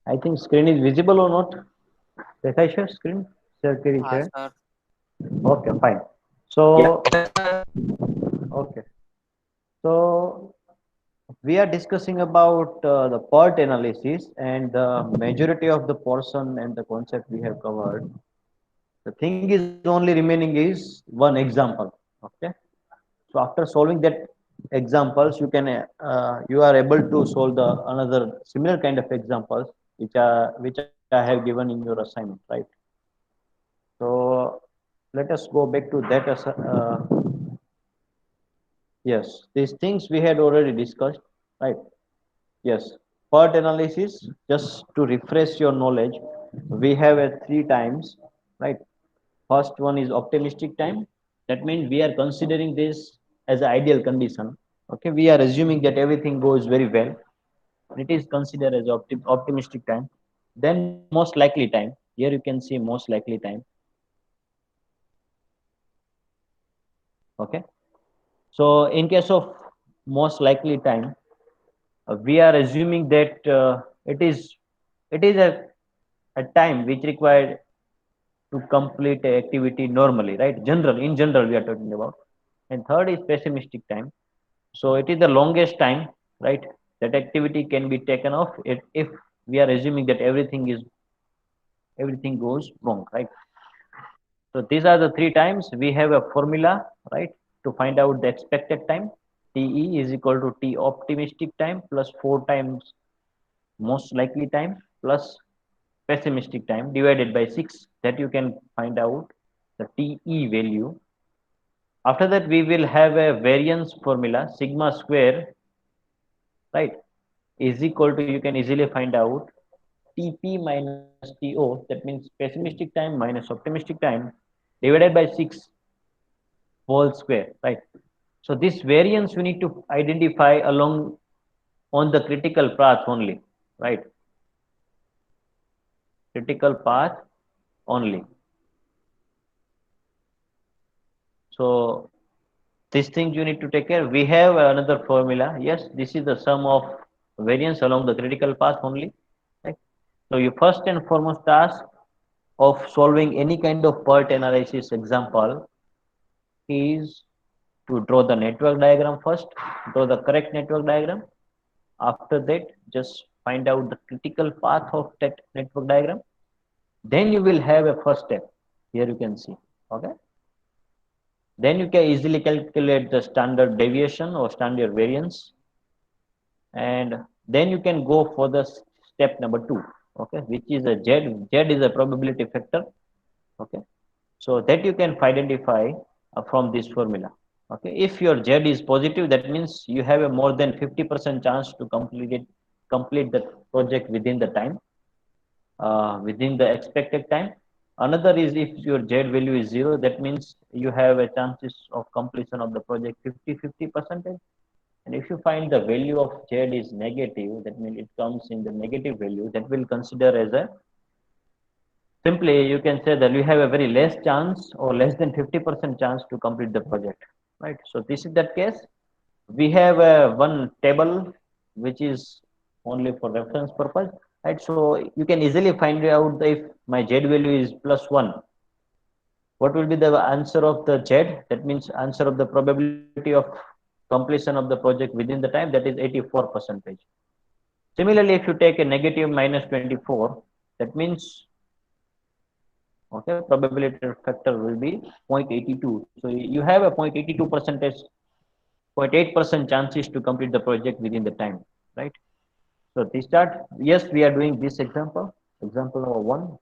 I think screen is visible or not? Can I share screen? Share, can you share? sir. Okay, fine. Yeah, So, sir. okay. So we are discussing about the PERT analysis, and the majority of the portion and the concept we have covered. The thing is only remaining is one example. Okay. So after solving that examples, you are able to solve the another similar kind of examples which I have given in your assignment, right? So let us go back to that. Yes, these things we had already discussed, right? Yes, PERT analysis. Just to refresh your knowledge, we have a three times, right? First one is optimistic time. That means we are considering this as an ideal condition. Okay, we are assuming that everything goes very well. It is considered as optimistic time. Then most likely time. Here you can see most likely time. Okay. So in case of most likely time, we are assuming that it is a time which required to complete a activity normally, right? In general, we are talking about. And third is pessimistic time. So it is the longest time, right? That activity can be taken off if we are assuming that everything goes wrong, right? So these are the three times. We have a formula, right, to find out the expected time. TE is equal to T optimistic time plus 4 times most likely time plus pessimistic time divided by 6, that you can find out the TE value. After that, we will have a variance formula, sigma square, right, is equal to, you can easily find out, TP minus TO, that means pessimistic time minus optimistic time divided by 6 whole square, right? So this variance we need to identify along on the critical path only, right? Critical path only. So these things you need to take care. We have another formula. Yes, this is the sum of variance along the critical path only. Right? So you first and foremost task of solving any kind of PERT analysis example is to draw the network diagram first, draw the correct network diagram. After that, just find out the critical path of that network diagram. Then you will have a first step. Here you can see. Okay. Then you can easily calculate the standard deviation or standard variance, and then you can go for the step number two, okay, which is a Z is a probability factor, okay, so that you can identify from this formula. Okay, if your Z is positive, that means you have a more than 50% chance to complete the project within the time, within the expected time. Another is if your Z value is 0, that means you have a chances of completion of the project 50-50 percentage. And if you find the value of Z is negative, that means it comes in the negative value, that will consider as a, simply you can say that you have a very less chance or less than 50% chance to complete the project, right? So this is that case. We have one table which is only for reference purpose, right? So you can easily find out if my Z value is +1, what will be the answer of the Z? That means answer of the probability of completion of the project within the time, that is 84 percentage. Similarly, if you take a negative -24, that means, okay, probability factor will be 0.82. So you have a 0.82 percentage, 0.8% chances to complete the project within the time, right? So this start, yes, we are doing this example number one.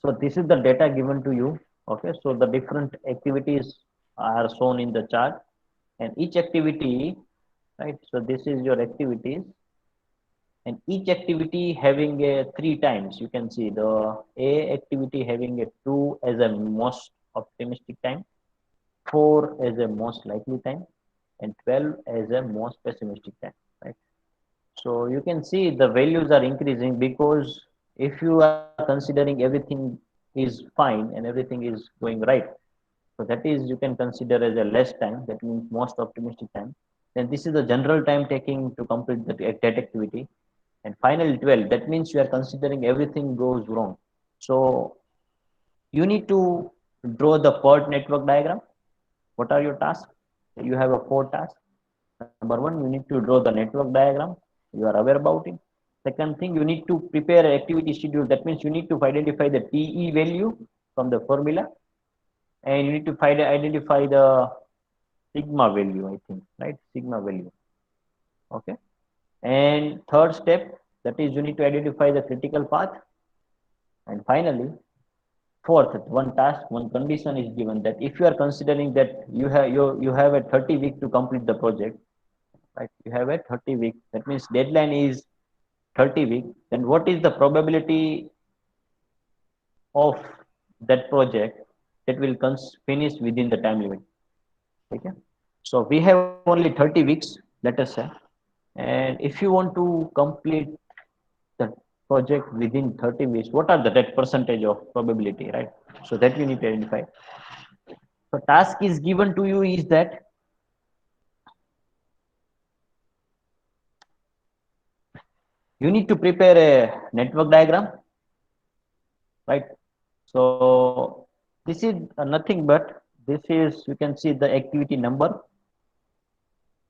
So this is the data given to you. Okay, so the different activities are shown in the chart, and each activity, right? So this is your activities, and each activity having a three times. You can see the A activity having a 2 as a most optimistic time, 4 as a most likely time, and 12 as a most pessimistic time, right? So you can see the values are increasing because if you are considering everything is fine and everything is going right, so that is you can consider as a less time, that means most optimistic time. Then this is the general time taking to complete that activity. and finally 12. That means you are considering everything goes wrong. So you need to draw the PERT network diagram. What are your tasks? You have a 4 tasks. Number one, you need to draw the network diagram. You are aware about it. Second thing, you need to prepare an activity schedule. That means you need to identify the TE value from the formula, and you need to identify the sigma value, I think, right? Sigma value. Okay. And third step, that is you need to identify the critical path. And finally, fourth, one task, one condition is given that if you are considering that you have a 30 week to complete the project, right? You have a 30 week. That means deadline is 30 week. Then what is the probability of that project that will finish within the time limit? Okay. So we have only 30 weeks, let us say, and if you want to complete the project within 30 weeks, what are the that percentage of probability, right? So that you need to identify. So task is given to you is that you need to prepare a network diagram, right? So this is nothing but this is, you can see the activity number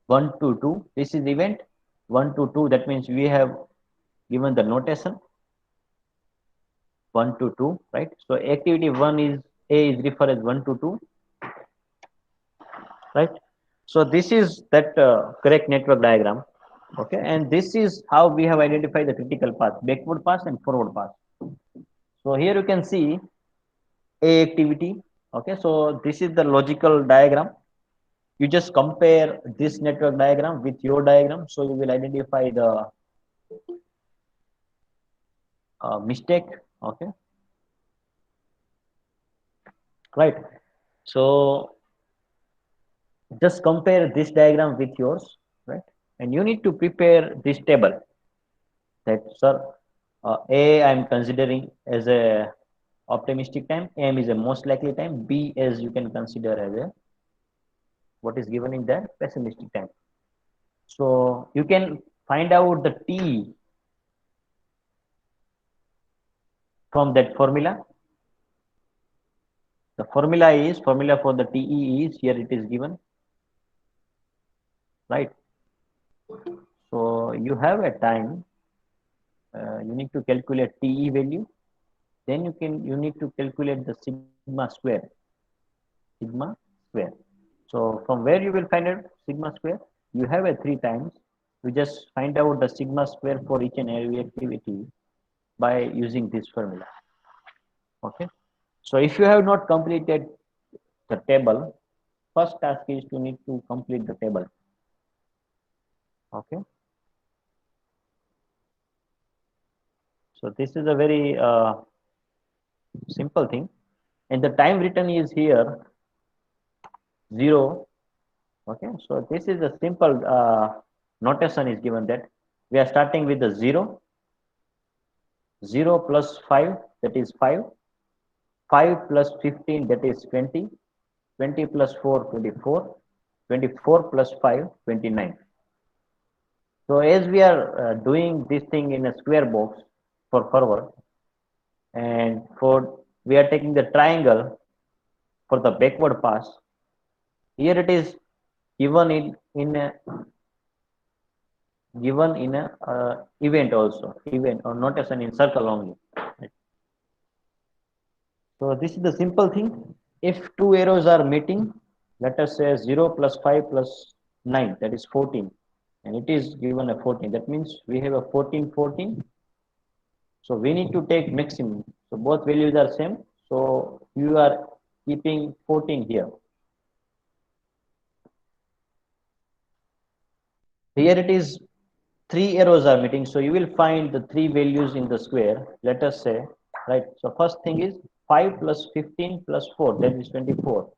1 to 2. This is event 1 to 2. That means we have given the notation 1 to 2, right? So activity 1 is A is referred as 1 to 2, right? So this is that correct network diagram. Okay, and this is how we have identified the critical path, backward pass and forward pass. So here you can see A activity. Okay, so this is the logical diagram. You just compare this network diagram with your diagram, so you will identify the mistake. Okay, right. So just compare this diagram with yours, right? And you need to prepare this table that, sir, A I'm considering as a optimistic time, M is a most likely time, B as you can consider as a what is given in that pessimistic time. So you can find out the T from that formula. The formula for the TE is here, it is given, right? So you have a time, you need to calculate TE value, then you need to calculate the sigma square. So from where you will find out sigma square? You have a 3 times. You just find out the sigma square for each and every activity by using this formula. Okay. So if you have not completed the table, first task is to need to complete the table. Okay. So this is a very simple thing, and the time written is here 0. Okay, so this is a simple notation is given that we are starting with the 0, 0 plus 5, that is 5, 5 plus 15, that is 20, 20 plus 4, 24, 24 plus 5, 29. So as we are doing this thing in a square box for forward, and for we are taking the triangle for the backward pass, here it is given in a event also, event or notation in circle only. So this is the simple thing. If two arrows are meeting, let us say 0 plus 5 plus 9, that is 14, and it is given a 14. That means we have a 14, 14. So we need to take maximum. So both values are same. So you are keeping 14 here. Here it is 3 arrows are meeting. So you will find the 3 values in the square. Let us say, right. So first thing is 5 plus 15 plus 4, that is 24.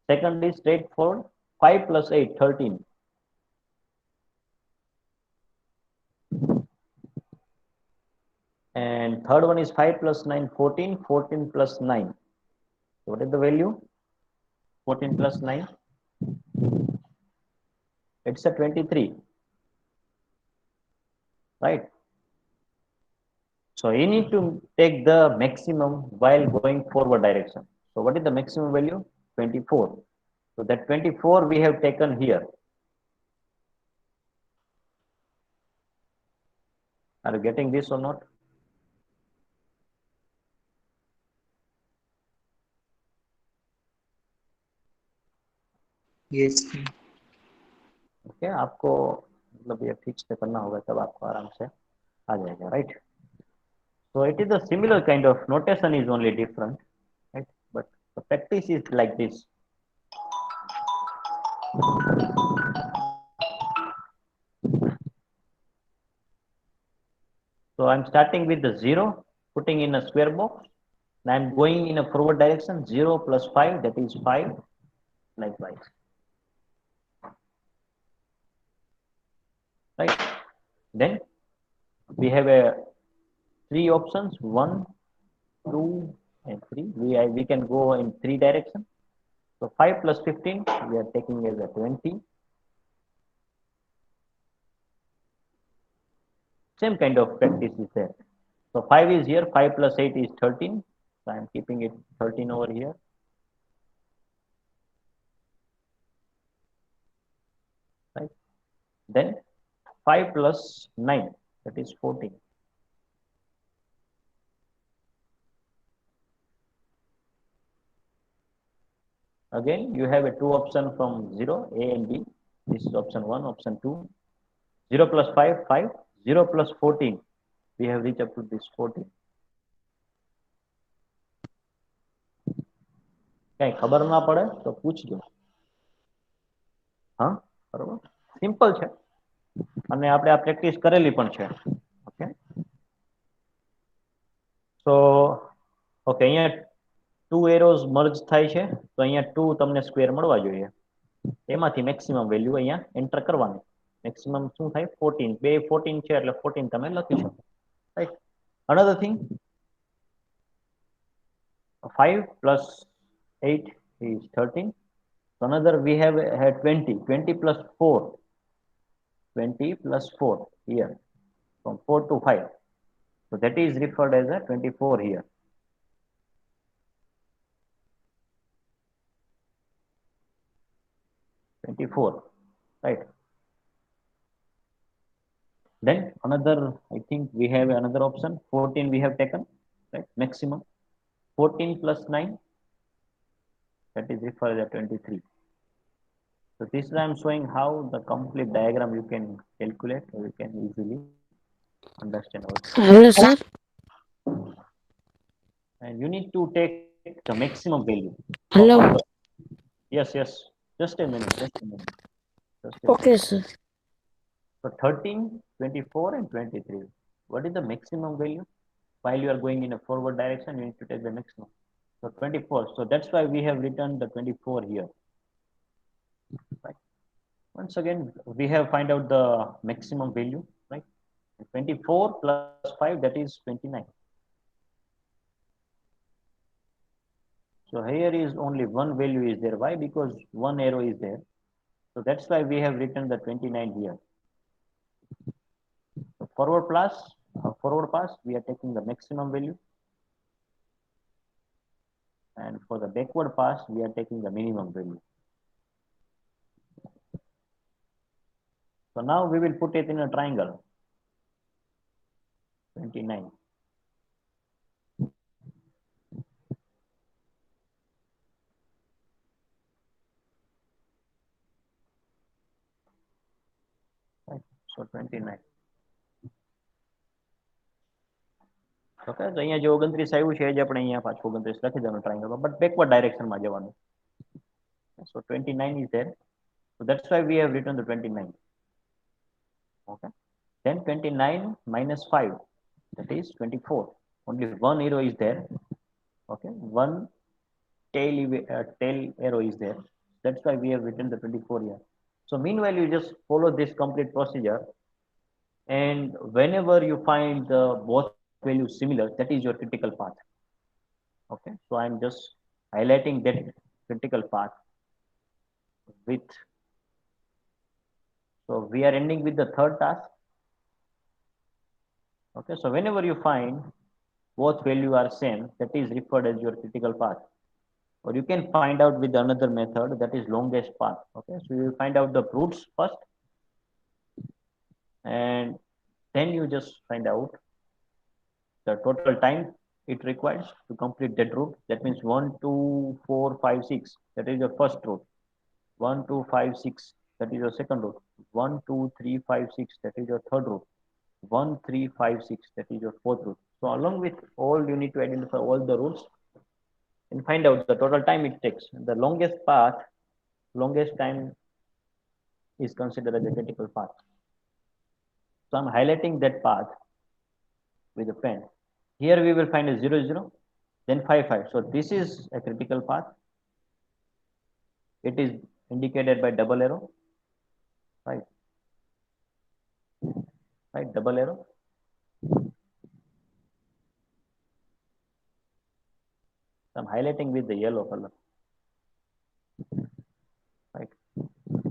Second is straightforward, 5 plus 8, 13. And third one is 5 plus 9, 14, 14 plus 9. So what is the value? 14 plus 9. It's a 23. right? So you need to take the maximum while going forward direction. So what is the maximum value? 24. So that 24 we have taken here. Are you getting this or not? Yes. Okay आपको मतलब ये ठीक से करना होगा तब आपको आराम से आ जाएगा right so it is a similar kind of notation is only different right but the practice is like this so I'm starting with the 0 putting in a square box and I'm going in a forward direction 0 plus 5 that is 5 likewise right then we have a three options 1 2 and 3 we can go in three directions so 5 plus 15 we are taking as a 20 same kind of practice is there so 5 is here 5 plus 8 is 13 so I'm keeping it 13 over here right then 5 plus 9 that is 14 again you have a two option from 0 a and b this is option 1 option 2 0 plus 5 5 0 plus 14 we have reached up to this 14 કઈ ખબર ના પડે તો પૂછજો હા બરોબર simple છે અને આપણે આ પ્રેક્ટિસ કરેલી પણ છે ઓકે સો ઓકે અહીંયા ટુ એરોઝ મર્જ થાય છે તો અહીંયા ટુ તમને સ્ક્વેર મળવા જોઈએ એમાંથી મેક્સિમમ વેલ્યુ અહીંયા એન્ટર કરવાની મેક્સિમમ શું થાય 14 બે 14 છે એટલે 14 તમે લખી શકો right another thing 5 plus 8 is 13 so another we have had 20 20 plus 4 20 plus 4 here from 4 to 5 so that is referred as a 24 here 24 right then another I think we have another option 14 we have taken right maximum 14 plus 9 that is referred as 23 so this is I'm showing how the complete diagram you can calculate or you can easily understand also Hello, sir. and you need to take the maximum value of Hello. yes yes just a minute just a minute Okay, sir. so 13 24 and 23 what is the maximum value while you are going in a forward direction you need to take the maximum so 24 so that's why we have written the 24 here right once again we have find out the maximum value right 24 plus 5 that is 29 so here is only one value is there why because one arrow is there so that's why we have written the 29 here so forward pass we are taking the maximum value and for the backward pass we are taking the minimum value so now we will put it in a triangle 29 right so 29 okay તો અહીંયા જે 29 આવ્યું છે એ જ આપણે અહીંયા પાછું 29 લખી દેવાનું ટ્રાયંગલ બટ બેકવર્ડ ડાયરેક્શનમાં જવાનું so 29 is there so that's why we have written the 29 okay then 29 minus 5 that is 24 only one arrow is there okay one tail arrow is there that's why we have written the 24 here so meanwhile you just follow this complete procedure and whenever you find the both values similar that is your critical path okay so I'm just highlighting that critical path with so we are ending with the third task Okay, so whenever you find both value are same, that is referred as your critical path. Or you can find out with another method, that is longest path. Okay, so you will find out the roots first, and then you just find out the total time it requires to complete that route. That means 1, 2, 4, 5, 6. That is your first route. 1, 2, 5, 6. That is your second route. 1, 2, 3, 5, 6. That is your third route. 1, 3, 5, 6. That is your fourth route. So along with all, you need to identify all the routes and find out the total time it takes. The longest path, longest time is considered as a critical path. So I'm highlighting that path with a pen. Here we will find a 0, 0, then 5, 5. So this is a critical path. It is indicated by double arrow, right? Right, double arrow. So I'm highlighting with the yellow color, right?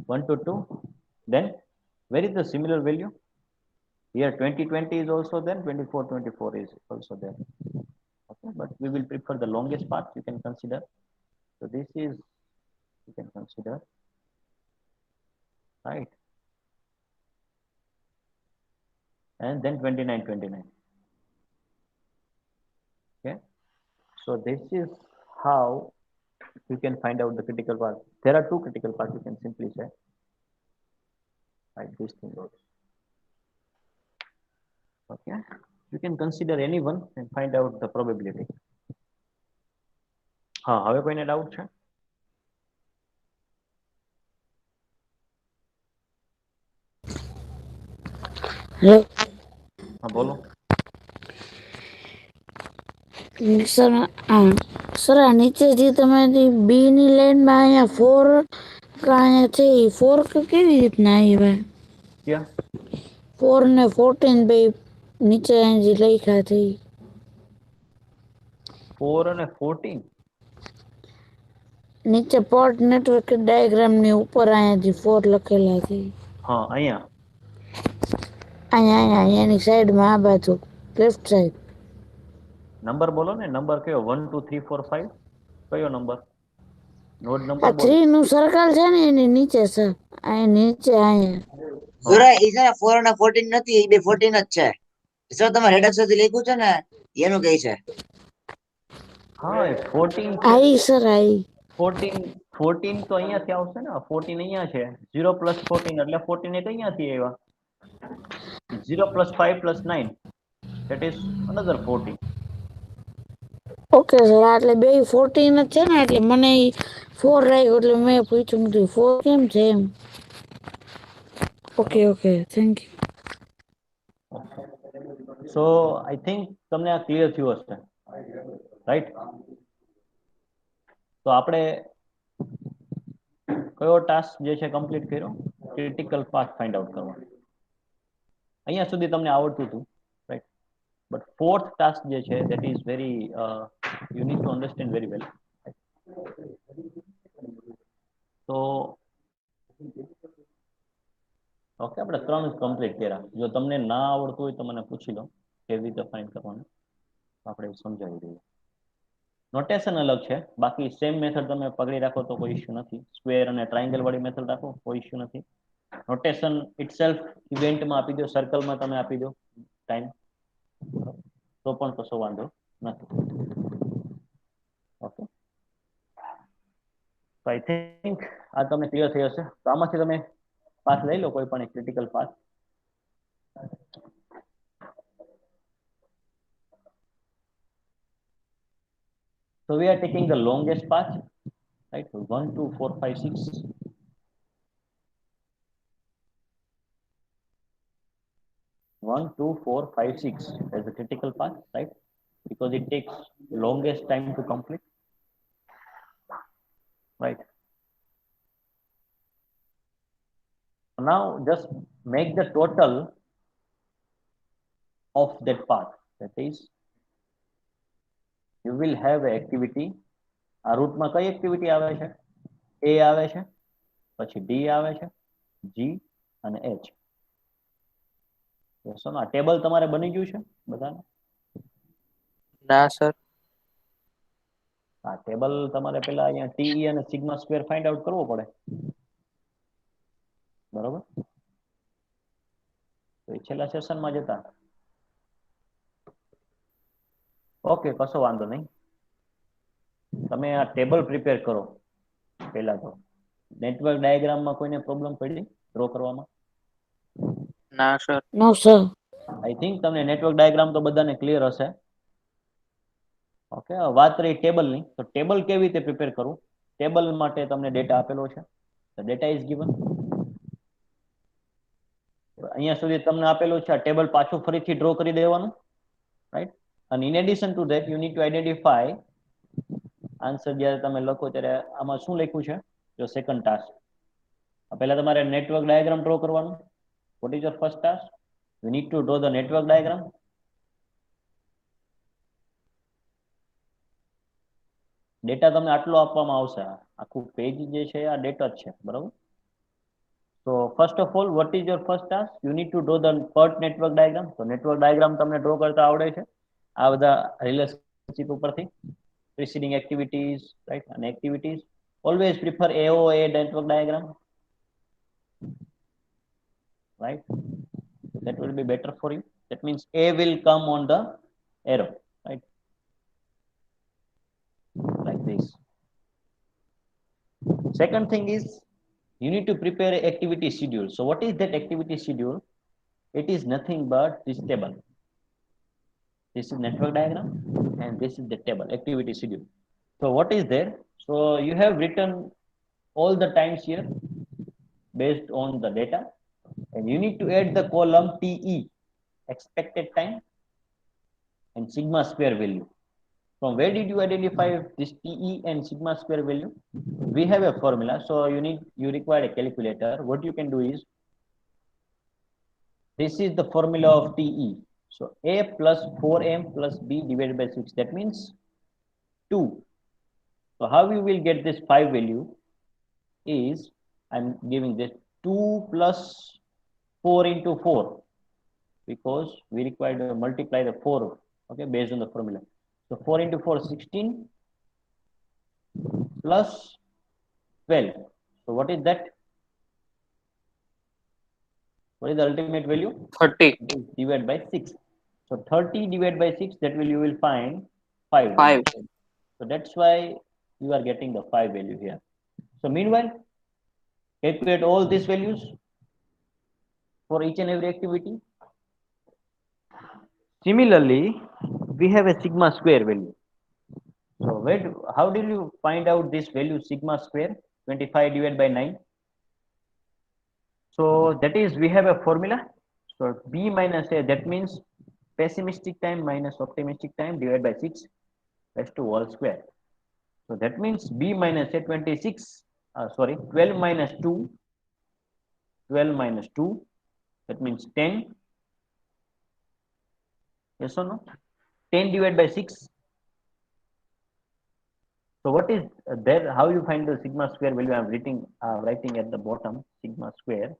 1 to 2. Then where is the similar value? Here 20, 20 is also there. 24, 24 is also there. Okay, but we will prefer the longest path. You can consider. So this is, you can consider, right? And then 29, 29. Okay, so this is how you can find out the critical path. There are two critical paths, you can simply say, right? This thing goes. Okay, you can consider any one and find out the probability. હા, હવે કોઈને doubt છે? હા, બોલો. Sir sir આ નીચેથી તમારી બી ની લાઈનમાં અહીંયા 4 અહીંયા છે એ 4 કેવી રીતના આવ્યા? ક્યાં? 4 ને 14 બે નીચે જે લખ્યા છે 4 અને 14. નીચે પોર્ટ નેટવર્ક ડાયાગ્રામ ની ઉપર અહીંયા જે 4 લખેલા છે હા, અહીંયા અહીંયા અહીંયાની સાઈડમાં આ બાજુ લેફ્ટ સાઈડ નંબર બોલો ને. નંબર કયો? 1 2 3 4 5? કયો નંબર? નોડ નંબર આ બોલો. 3 નું સર્કલ છે ને એની નીચે સર અહીંયા નીચે અહીંયા સુરા ઈ છે ને 4 અને 14 નથી, ઈ બે 14 જ છે. સર તમે રેડ અક્ષર થી લખ્યું છે ને એનું કઈ છે? હા, એ 14 છે. આઈ સર આઈ 14 14 તો અહીંયાથી આવશે ને. 14 અહીંયા છે. 0 પ્લસ 14 એટલે 14 એ તો અહીંયાથી આવ્યા. 0 plus 5 plus 9, that is another 14. Okay sir એટલે બે 14 જ છે ને એટલે મને 4 રાખ્યો એટલે મેં પૂછ્યું નથી 4 કેમ છે એમ. Okay okay thank you. So I think તમને આ ક્લિયર થયું હશે, રાઈટ? તો આપણે કયો ટાસ્ક જે છે કમ્પ્લીટ કર્યો? ક્રિટિકલ પાથ ફાઇન્ડ આઉટ કરવાનો. અહીંયા સુધી તમને આવડતું હતું, રાઈટ? બટ ફોર્થ ટાસ્ક જે છે that is very you need to understand very well. તો ઓકે, આપણે 3 કમ્પ્લીટ કર્યા. જો તમને ના આવડતું હોય તો મને પૂછી લો કેવી રીતે ફાઇન્ડ કરવાનું, આપણે સમજાવી દઈએ. નોટેશન અલગ છે, બાકી સેમ મેથડ તમે પકડી રાખો તો કોઈ ઇશ્યુ નથી. સ્ક્વેર અને ટ્રાયંગલ વાળી મેથડ રાખો, કોઈ ઇશ્યુ નથી. નોટેશન ઇટસેલ્ફ ઇવેન્ટમાં આપી દો, સર્કલમાં તમે આપી દો ટાઈમ, તો પણ કશો વાંધો નથી. ઓકે, તો આઈ થિંક આ તમને ક્લિયર થઈ હશે. તો આમાંથી તમે પાથ લઈ લો, કોઈ પણ એક critical path. So we are taking the longest path, right? 1 2 4 5 6. 1 2 4 5 6 as a critical path, right? Because it takes longest time to complete, right? Now just make the total of that path. That is, you will have an activity. આ રૂટમાં કઈ activity આવે છે? A આવે છે, પછી D આવે છે, G અને H. યસ આ ટેબલ તમારે બની ગયું છે બધાને? ના સર. આ ટેબલ તમારે પેલા અહીંયા ટીઈ અને સિગ્મા સ્ક્વેર ફાઇન્ડ આઉટ કરવો પડે, બરોબર? તો એ છેલ્લા સેશનમાં જતા. ઓકે, કશો વાંધો નહીં. તમે આ ટેબલ પ્રિપેર કરો પહેલા તો. નેટવર્ક ડાયાગ્રામમાં કોઈને પ્રોબ્લેમ પડી ડ્રો કરવામાં? ના sir. No sir. I think તમને નેટવર્ક ડાયાગ્રામ તો બધાને ક્લિયર હશે. ઓકે, વાત રહી ટેબલની, તો ટેબલ કેવી રીતે પ્રિપેર કરવું? ટેબલ માટે તમને ડેટા આપેલો છે, ડેટા ઇઝ ગિવન. અહીંયા સુધી તમને આપેલું છે, આ ટેબલ પાછું ફરીથી ડ્રો કરી દેવાનું, રાઈટ? અને in addition to that you need two identify answer. જ્યારે તમે લખો ત્યારે આમાં શું લખ્યું છે? જો સેકન્ડ ટાસ્ક, પહેલા તમારે નેટવર્ક ડાયાગ્રામ ડ્રો કરવાનું. What is your first task? You need to draw the network diagram. Data તમને આટલો આપવામાં આવશે, આખું પેજ જે છે આ ડેટા જ છે, બરાબર? તો first of all, what is your first task? You need to draw the PERT network diagram. તો નેટવર્ક ડાયાગ્રામ તમને ડ્રો કરતા આવડે છે આ બધા રિલેશનશિપ ઉપરથી. preceding activities, right? And activities. Always prefer AOA network diagram, right? That will be better for you. That means A will come on the arrow, right? Like this. Second thing is you need to prepare an activity schedule. So what is that activity schedule? It is nothing but this table. This is network diagram and this is the table activity schedule. So what is there? So you have written all the times here based on the data, and you need to add the column TE, expected time, and sigma square value. From where did you identify this TE and sigma square value? We have a formula, so you require a calculator. What you can do is, this is the formula of TE. So A plus 4M plus B divided by 6, that means 2. So how you will get this 5 value is, I'm giving this 2 plus 4 into 4, because we require to multiply the 4, okay, based on the formula. So 4 into 4, 16 plus 12. So what is that? What is the ultimate value? 30. Divided by 6. So 30 divided by 6, that will you will find 5. 5. So that's why you are getting the 5 value here. So meanwhile, calculate all these values for each and every activity. Similarly, we have a sigma square value. So how did you find out this value sigma square? 25 divided by 9. So that is, we have a formula. So B minus A, that means pessimistic time minus optimistic time divided by 6 raised to whole square. So that means B minus A 26, 12 minus 2, 12 minus 2, that means 10. Yes or no? 10 divided by 6. So what is there? How you find the sigma square value? I'm writing at the bottom, sigma square.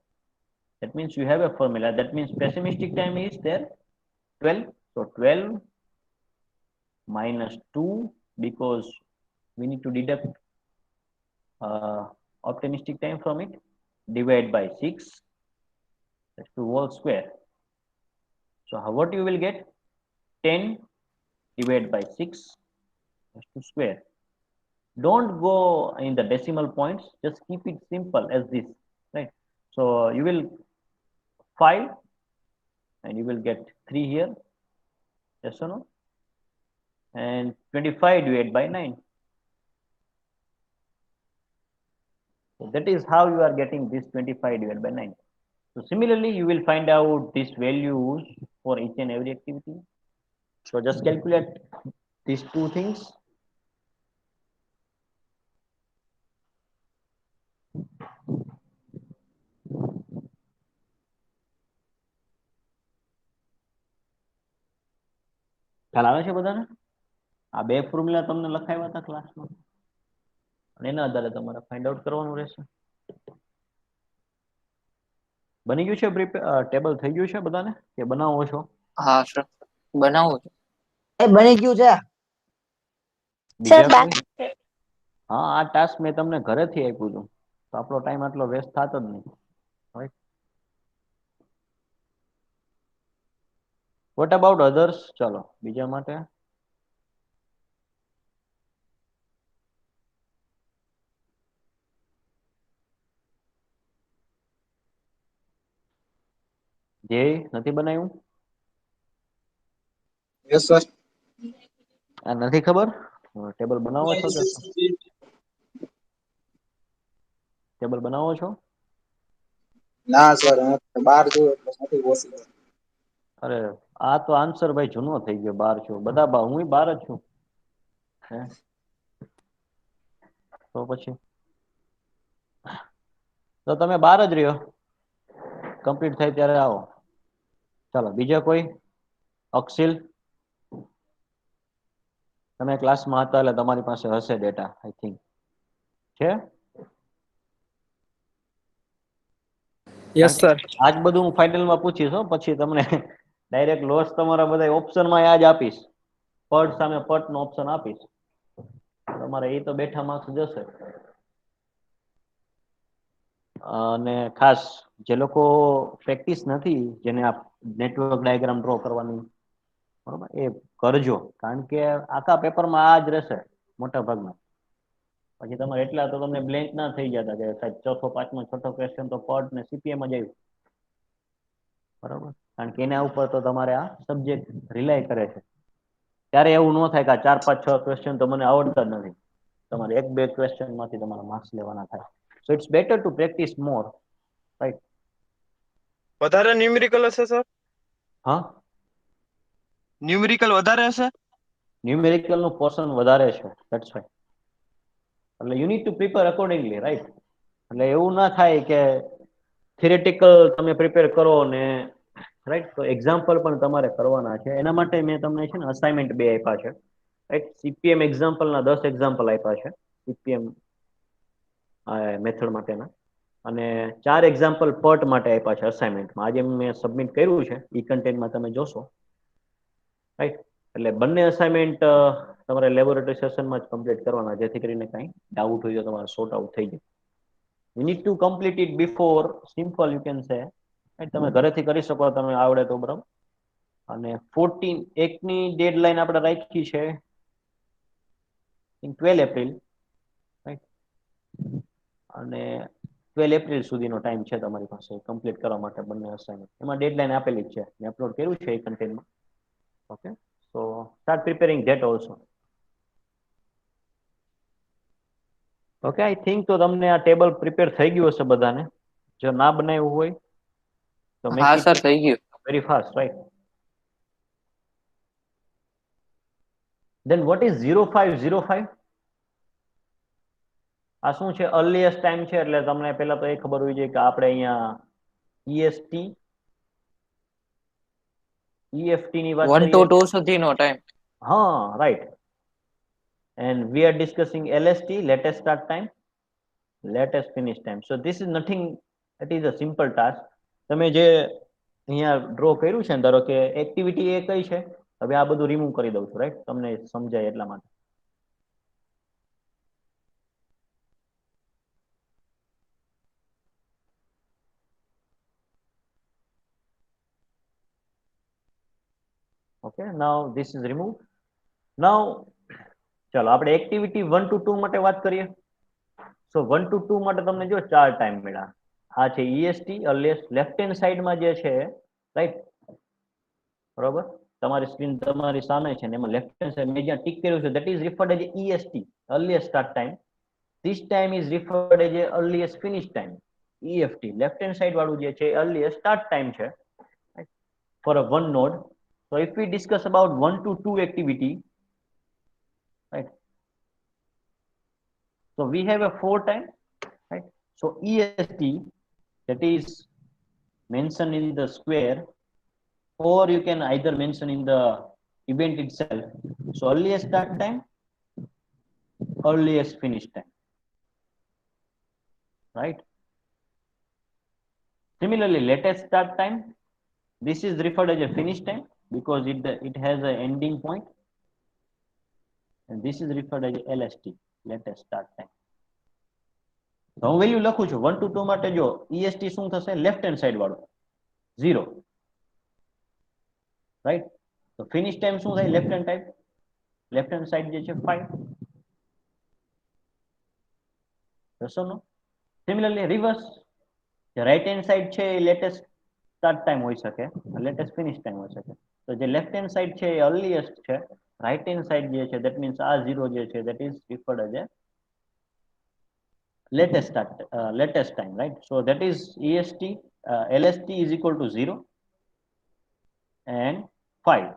That means you have a formula. That means pessimistic time is there 12. So 12 minus 2, because we need to deduct optimistic time from it, divide by 6, that's to whole square. So what you will get? 10 divided by 6, that's to square. Don't go in the decimal points, just keep it simple as this, right? So you will 5 and you will get 3 here, yes or no? And 25 divided by 9. So that is how you are getting this 25 divided by 9. So similarly, you will find out these values for each and every activity. So just calculate these two things. ખ્યાલ આવે છે બધાને? આ બે formula તમને લખાવ્યા હતા ક્લાસમાં, અને એના આધારે તમારે ફાઇન્ડ આઉટ કરવાનું રહેશે. બની ગયું છે ટેબલ થઈ ગયું છે બધાને કે બનાવો છો? હા સર, બનાવું છું. એ બની ગયું છે. સર બીજા કોઈ? બાકી હા, આ ટાસ્ક મેં તમને ઘરેથી આપ્યું હતું તો આપણો ટાઈમ આટલો વેસ્ટ થતો જ નહીં. રાઈટ. What about others? ચાલો બીજા માટે. જે નથી બનાવ્યું? Yes sir. આ નથી ખબર ટેબલ બનાવો છો કે શું? ટેબલ બનાવો છો? ના સર, હું બહાર છું એટલે નથી પોસિબલ. અરે આ તો આન્સર ભાઈ જૂનો થઈ ગયો. બાર છું બધા, હું બાર જ છું. હે તો પછી તો તમે બાર જ રહ્યો. કમ્પ્લીટ થાય ત્યારે આવો. ચાલો બીજા કોઈ? અક્ષિલ, તમે ક્લાસમાં હતા એટલે તમારી પાસે હશે ડેટા, આઈ થિંક છે. Yes sir. આજ બધું હું ફાઇનલમાં પૂછીશ હો, પછી તમને ડાયરેક્ટ લોસ તમારા બધા ઓપ્શનમાં આજ આપીશ. પટ સામે પટ નો ઓપ્શન આપીશ. તમારે એ તો બેઠા માર્ક્સ જશે. અને ખાસ જે લોકો પ્રેક્ટિસ નથી, જેને આ નેટવર્ક ડાયાગ્રામ ડ્રો કરવાની, બરોબર, એ કરજો. કારણ કે આખા પેપરમાં આ જ રહેશે મોટા ભાગમાં. પછી તમારે એટલા તો તમને બ્લેન્ક ના થઈ જતા કે સાહેબ ચોથો પાંચમો છઠ્ઠો ક્વેશ્ચન તો પટ ને સીપીએમ જ આવ્યું. બરોબર, કારણ કે એના ઉપર તો તમારે આ સબ્જેક્ટ રિલાય કરે છે. ત્યારે એવું ન થાય કે આ 4 5 6 ક્વેશ્ચન તો મને આવડતા જ નથી. તમારે 1 2 ક્વેશ્ચન માંથી તમારા માર્ક્સ લેવાના થાય. So it's better to practise more, right? વધારે ન્યુમેરિકલ હશે સર? હા, ન્યુમેરિકલ વધારે હશે? ન્યુમેરિકલ નું પોર્શન વધારે છે, ધેટ્સ વાય. એટલે you need to prepare accordingly, right? એટલે એવું ના થાય કે થિયરેટિકલ તમે પ્રિપેર કરો ને, રાઈટ, તો એક્ઝામ્પલ પણ તમારે કરવાના છે. એના માટે મેં તમને છે ને અસાઇનમેન્ટ 2 આપ્યા છે. રાઈટ, સીપીએમ એક્ઝામ્પલના 10 એક્ઝામ્પલ આપ્યા છે સીપીએમ મેથડ માટેના, અને 4 એક્ઝામ્પલ પટ માટે આપ્યા છે અસાઇનમેન્ટમાં. આજે મેં સબમિટ કર્યું છે, ઈ કન્ટેન્ટમાં તમે જોશો. રાઈટ, એટલે બંને અસાઇનમેન્ટ તમારે લેબોરેટરી સેશનમાં જ કમ્પ્લીટ કરવાના, જેથી કરીને કાંઈ ડાઉટ હોય તો તમારે સોર્ટ આઉટ થઈ જાય. You need to complete it before, simple you can say. તમે ઘરેથી કરી શકો, તમે આવડે તો, બરાબર. અને 14 એકની ડેડલાઈન આપણે રાખી છે 12 એપ્રિલ, રાઈટ? અને 12 એપ્રિલ સુધીનો ટાઈમ છે તમારી પાસે કમ્પ્લીટ કરવા માટે બંને અસાઇનમેન્ટ. એમાં ડેડલાઈન આપેલી જ છે, મેં અપલોડ કર્યું છે એ કન્ટેન્ટમાં. Okay, so start preparing that also. Okay, I think તો તમને આ ટેબલ પ્રિપેર થઈ ગયું હશે બધાને. જો ના બનાવ્યું હોય તો મેક હા ઇટ સર, થઈ ગયું. Very fast, right? Then what is 0505? આ શું છે? અર્લીએસ્ટ ટાઈમ છે. એટલે તમને પહેલા તો એ ખબર હોવી જોઈએ કે આપણે અહીંયા ઈએસટી ઈએફટી ની વાત 1 to કરીએ. 2 સુધીનો ટાઈમ. હા, right. And we are discussing LST, latest start time, latest finish time. So this is nothing, it is a simple task. તમે જે અહીંયા ડ્રો કર્યું છે ને, ધારો કે એક્ટિવિટી એ કઈ છે, હવે આ બધું રિમૂવ કરી દઉં છું, રાઈટ? તમને સમજાય એટલા માટે. Okay, now this is removed. Now ચાલો આપણે એક્ટિવિટી 1 to 2 માટે વાત કરીએ. સો 1 to 2 માટે તમને જો 4 ટાઈમ મળ્યા. આ છે ઈએસટી અર્લીએસ્ટ, લેફ્ટ હેન્ડ સાઈડમાં જે છે, રાઈટ? બરોબર, તમારી સ્ક્રીન તમારી સામે છે ને, એમાં લેફ્ટ હેન્ડ સાઈડ મેં જ્યાં ટીક કર્યું છે, that is referred as EST, earliest start time. This time is referred as earliest finish time, EFT. Left hand side વાળું જે છે અર્લીએસ્ટ સ્ટાર્ટ ટાઈમ છે for a one node. So if we discuss about 1 to 2 activity, right? So we have a 4 time, right? So EST, that is mentioned in the square, or you can either mention in the event itself. So earliest start time, earliest finish time, right? Similarly, latest start time, this is referred as a finish time because it has an ending point, and this is referred as LST, latest start time. તો હું value લખું છું 1 to 2 માટે જો EST શું થશે left hand side વાળો 0, right. તો ફિનિશ ટાઈમ શું થાય લેફ્ટ હેન્ડ સાઈડ જે છે 5. દસો નો. Similarly reverse, right hand side છે એ લેટેસ્ટ સ્ટાર્ટ ટાઈમ હોઈ શકે, લેટેસ્ટ ફિનિશ ટાઈમ હોઈ શકે. તો જે લેફ્ટ હેન્ડ સાઈડ છે એ અર્લીએસ્ટ છે, રાઈટ હેન્ડ સાઈડ જે છે દેટ મીન્સ આ 0 જે છે that is referred as a latest latest time, right? So that is EST, LST is equal to 0 and 5.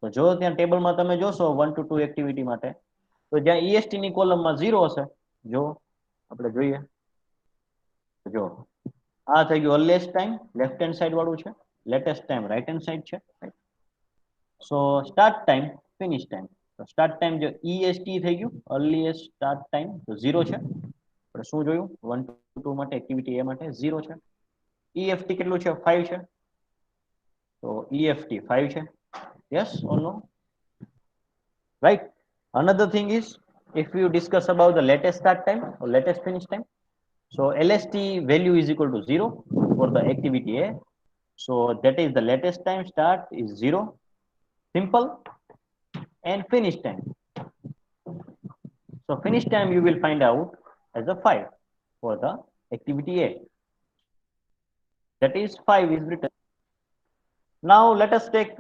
તો જો ત્યાં ટેબલમાં તમે જોશો 1 to 2 એક્ટિવિટી માટે, તો જ્યાં EST ની કોલમમાં 0 હશે, જો આપણે જોઈએ જો આ થઈ ગયું earliest time left hand side વાળું છે, latest time right hand side છે, રાઈટ. સો સ્ટાર્ટ ટાઈમ ફિનિશ ટાઈમ, તો સ્ટાર્ટ ટાઈમ જો EST થઈ ગયું અર્લીએસ્ટ સ્ટાર્ટ ટાઈમ તો 0 છે. આપણે શું જોયું 1 to 2 માટે એક્ટિવિટી એ માટે 0 છે. EFT કેટલું છે 5 છે, તો EFT 5 છે. Yes or no? Right. Another thing is, if you discuss about the latest start time or latest finish time, so LST value is equal to 0 for the activity A. So that is the latest time start is 0, simple, and finish time. So finish time you will find out as a 5 for the activity A. That is 5 is written. Now let us take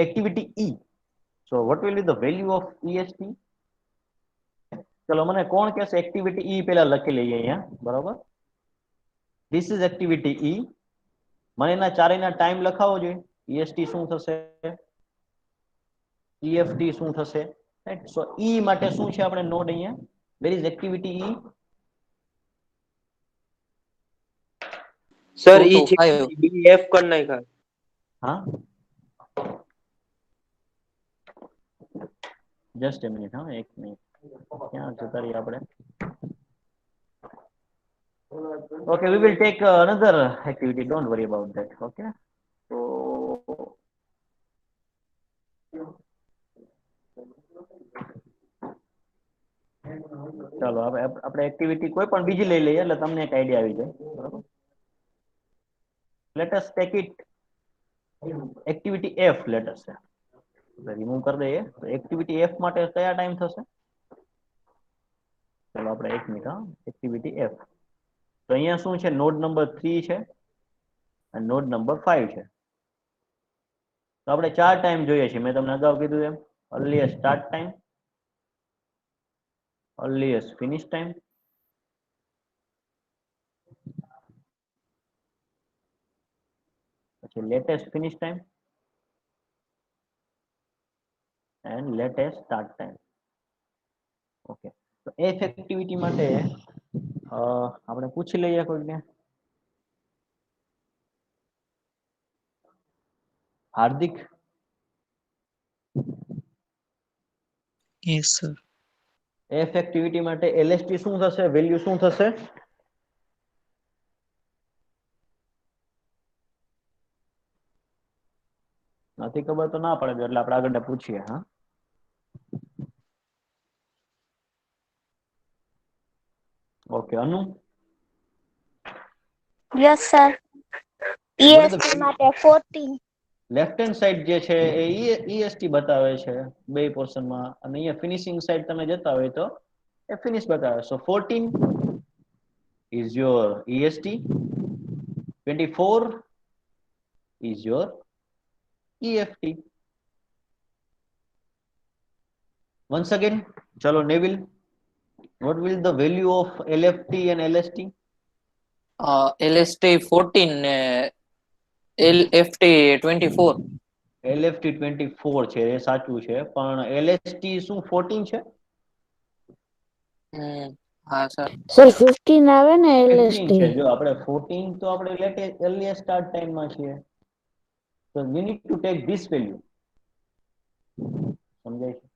activity E. So what will be the value of EST? ચલો મને કોણ કહેશે activity E પહેલા લખી લઈએ અહીંયા, બરાબર. This is activity E. મને એના ચારેયના ટાઈમ લખાવો જોઈએ. EST શું થશે, EFT શું થશે, રાઈટ. સો E માટે શું છે આપણે નોડ અહીંયા, where is activity E? Sir 2 E to છે 5. BF કરી નાખ્યા. હા, જસ્ટ એ મિનિટ, હા એક મિનિટ, ક્યાં જતા રહીએ આપણે. Okay, we will take another activity, don't worry about that. Okay, so ચાલો આપણે એક્ટિવિટી કોઈ પણ બીજી લઈ લઈએ એટલે તમને એક આઈડિયા આવી જાય, બરાબર. Let us take it activity F, let us remove કરી દઈએ. તો એક્ટિવિટી F માટે કયા ટાઈમ થશે, ચાલો આપણે એક મિનિટ, હા એક્ટિવિટી F. તો અહીંયા શું છે નોડ નંબર 3 છે અને નોડ નંબર 5 છે. તો આપણે 4 ટાઈમ જોઈએ છે, મેં તમને અગાઉ કીધું એમ, earliest start time, earliest finish time, પછી latest finish time and latest start time. Okay, તો F એક્ટિવિટી માટે આપણે પૂછી લઈએ કોઈને. હાર્દિક, Yes, sir. F એક્ટિવિટી માટે LST શું થશે, વેલ્યુ શું થશે? નથી ખબર તો ના પડે એટલે આપણે આગળ પૂછીએ. હા, ઓકે. અનુ, Yes, sir. EST માટે 14. લેફ્ટ હેન્ડ સાઈડ જે છે એ EST બતાવે છે બે પોર્શનમાં, અને અહીંયા ફિનિશિંગ સાઈડ તમે જતા હોય તો એ ફિનિશ બતાવે. સો 14 is your EST, 24 is your EFT. Once again, chalo Neville, what will the value of LFT and LST? LST 14 ને LFT 24. LFT 24 છે એ સાચું છે, પણ LST શું 14 છે? હા સર. સર 15 આવે ને 15 છે. LST. જો આપણે 14 તો આપણે લેટેસ્ટ earliest start time માં છીએ, so we need to take this value. સમજાય છે?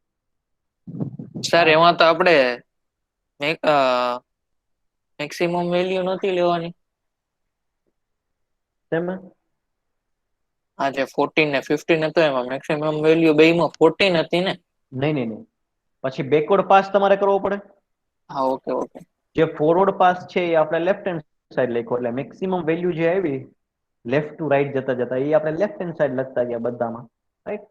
સર એમાં તો આપણે મેક્સિમમ વેલ્યુ નથી લેવાની. શેમાં? આ જે 14 ને 15 હતો એમાં મેક્સિમમ વેલ્યુ બેયમાં 14 હતી ને? નહીં. પછી બેકવર્ડ પાસ તમારે કરવો પડે. હા, ઓકે ઓકે. જે ફોરવર્ડ પાસ છે એ આપણે લેફ્ટ હેન્ડ સાઈડ લખ્યો, એટલે મેક્સિમમ વેલ્યુ જે આવી લેફ્ટ ટુ રાઈટ જતા એ આપણે લેફ્ટ હેન્ડ સાઈડ લખતા ગયા બધામાં, રાઈટ.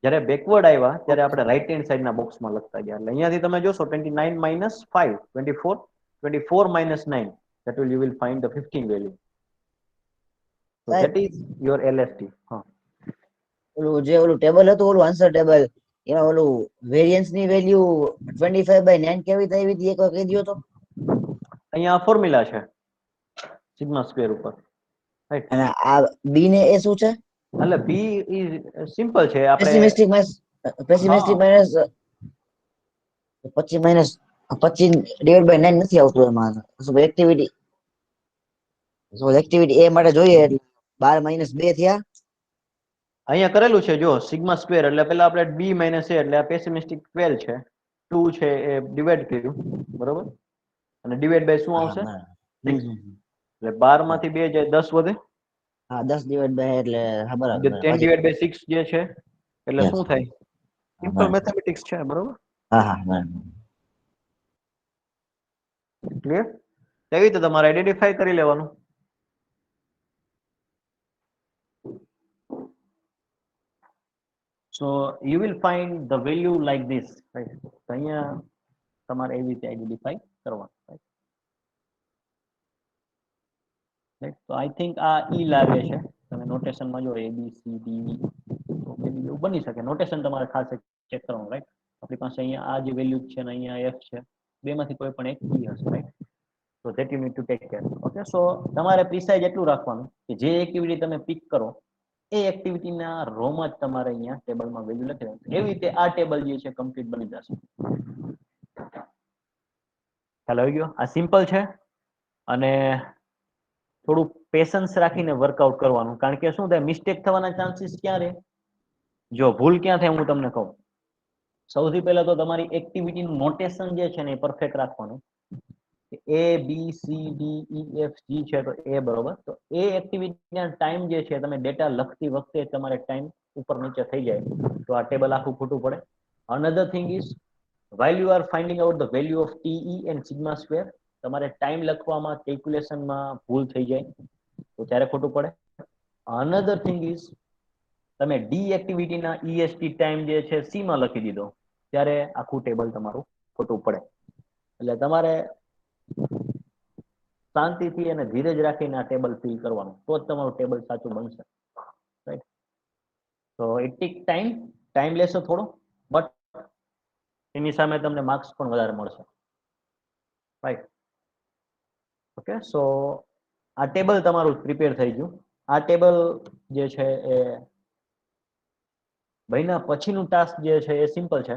જ્યારે બેકવર્ડ આવ્યા ત્યારે આપણે રાઈટ હેન્ડ સાઈડના બોક્સમાં લખતા ગયા. એટલે અહીંયાથી તમે જોશો 29 minus 5, 24, 24 minus 9, that will you will find the 15 value. So that is your LST. હા, ઓલું ટેબલ હતું, ઓલું આન્સર ટેબલ, એમાં ઓલું વેરિયન્સ ની વેલ્યુ 25/9 કેવી રીતે આવી હતી, એક વાર કહી દો તો. અહીંયા ફોર્મ્યુલા છે સિગ્મા સ્ક્વેર ઉપર, રાઈટ. અને આ બી ને એ શું છે? એટલે બી ઇઝ સિમ્પલ છે. આપણે પેસિમિસ્ટિક માઇનસ 25/9 નથી આવતું એમાં. એક્ટિવિટી એ માટે જોઈએ એટલે 12 - 2 થયા. અહીંયા કરેલું છે જો સિગ્મા સ્ક્વેર, એટલે પેલા આપણે બી માઇનસ એ, એટલે આ પેસિમિસ્ટિક 12 છે, 2 છે એ ડિવાઈડ કર્યું, બરોબર. અને ડિવાઈડ બાય શું આવશે? 6. એટલે 12 માંથી 2 જાય 10 વધે. હા, 10/2 એટલે હા, બરાબર. 10 ડિવાઈડ બાય 6 જે છે એટલે Yes. શું થાય? સિમ્પલ મેથેમેટિક્સ છે, બરોબર. હા, બરાબર. ક્લિયર? એવી રીતે તમારે આઈડેન્ટિફાઈ કરી લેવાનું. So you will find the value like this, right? તો અહીંયા તમારે એવી રીતે આઈડેન્ટિફાઈ કરવાનું, right? તો આઈ થિંક આ ઈ લાગે છે. તમે નોટેશનમાં જો A B C D તો એવું બની શકે. નોટેશન તમારે ખાસ ચેક કરવાનું, રાઈટ. આપણી પાસે અહીંયા આ જે વેલ્યુ છે ને અહીંયા F છે, બેમાંથી કોઈ પણ એક ઈ હશે, right. So that you need to take care. Okay, so તમારે પ્રિસાઇઝ એટલું રાખવાનું કે જે એક્ટિવિટી તમે પિક કરો એ એક્ટિવિટીના રોમાં જ તમારે અહીંયા ટેબલમાં વેલ્યુ લખી દેવાનું. એવી રીતે આ ટેબલ જે છે કમ્પ્લીટ બની જશે. ખ્યાલ આવી ગયો? આ સિમ્પલ છે અને થોડું પેશન્સ રાખીને વર્કઆઉટ કરવાનું, કારણ કે શું થાય, મિસ્ટેક થવાના ચાન્સીસ ક્યાં રહે? જો ભૂલ ક્યાં થાય હું તમને કહું. સૌથી પહેલા તો તમારી એક્ટિવિટીનું નોટેશન જે છે ને એ પરફેક્ટ રાખવાનું. A B C D E F G છે તો A બરોબર. તો એ એક્ટિવિટીના ટાઈમ જે છે તમે ડેટા લખતી વખતે તમારે ટાઈમ ઉપર નીચે થઈ જાય તો આ ટેબલ આખું ખોટું પડે. Another thing is while you are finding out the value of TE and sigma square, તમારે ટાઈમ લખવામાં કેલ્ક્યુલેશનમાં ભૂલ થઈ જાય તો ત્યારે ખોટું પડે. અનધર થિંગ ઇઝ તમે ડી એક્ટિવિટીના EST ટાઈમ જે છે સી માં લખી દીધો ત્યારે આખું ટેબલ તમારું ખોટું પડે. એટલે તમારે શાંતિથી અને ધીરજ રાખીને આ ટેબલ ફિલ કરવાનું, તો જ તમારું ટેબલ સાચું બનશે, રાઈટ. તો ઇટ ટેક ટાઈમ લેશે થોડો, બટ એની સામે તમને માર્ક્સ પણ વધારે મળશે, રાઈટ. ઓકે, સો આ ટેબલ તમારું પ્રિપેર થઈ ગયું. આ ટેબલ જે છે એ ભાઈના પછીનું ટાસ્ક જે છે એ સિમ્પલ છે.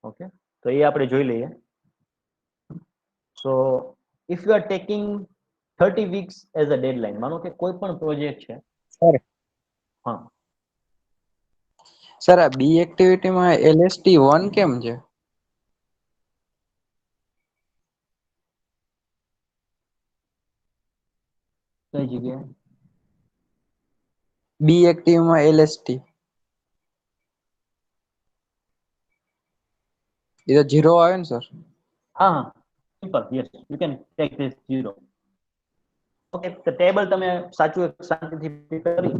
ઓકે, તો એ આપણે જોઈ લઈએ. સો if you are taking 30 weeks as a deadline, માનો કે કોઈ પણ પ્રોજેક્ટ છે. સર હા સર, આ બી એક્ટિવિટીમાં LST 1 કેમ છે? કઈ જગ્યાએ? બી એક્ટિવમાં LST એ તો 0 આવે ને સર? હા simple, yes, you can take this 0. Okay, તો ટેબલ તમે સાચું એક શાંતિથી કરી